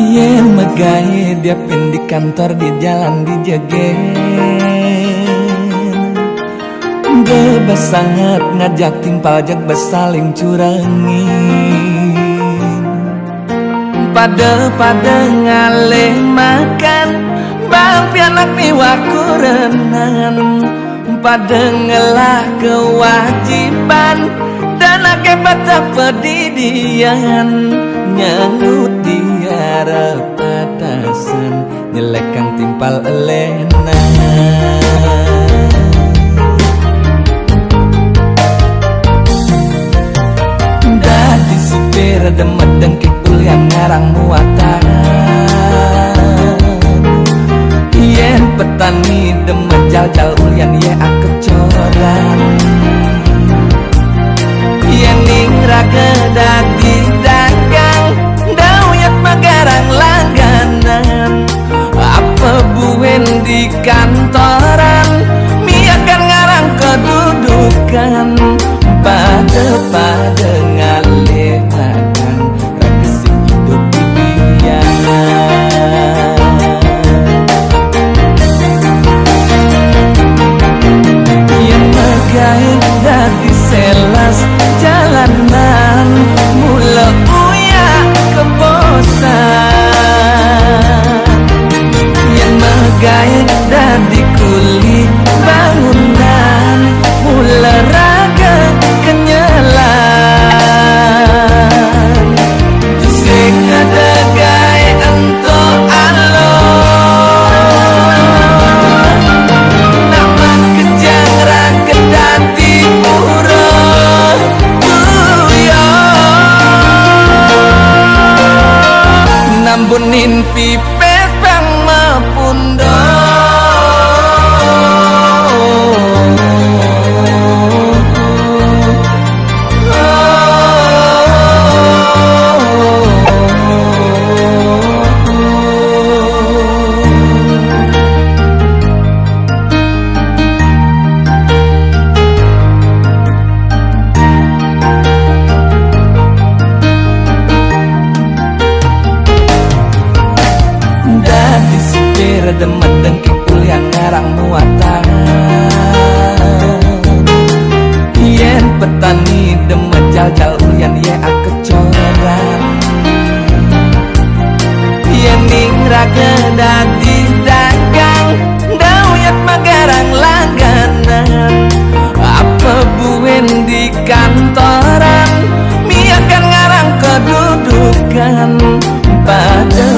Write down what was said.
Iya megai dia pin di kantor di jalan di Jegen. Bebas sangat ngajak timpal jag basaling curangin. Pada ngaleh makan bang pianak miwaku renan. Pada ngelah kewajiban dan akibat pedidian nyangut tiara patasan nyelekang timpal elena. Dadi supir demedeng kipul yang ngarang muatan. Yen petani demejal-jal ulian ye akecoran. Yen ningraga dadi dagang dauyat magarang langganan. Apa buen di kantoran miakan ngarang kedudukan. Pada ngalih makan rakesi hidup ibianan. Yang megai dadi selas jalanan mula uya kebosan. Yang megai dadi kuli bangunan mula raga kenyalan. Sing ada gaya ento alon nama kejang raga dadi murah nambunin pipet bang mapundo. Dadi supir demedeng kipul yang ngarang muatan. Yen petani demejal-jal ulian ye akecoran. Yen ningraga dadi dagang dauyat magarang langganan. Apa buen di kantoran miakan ngarang kedudukan. Pada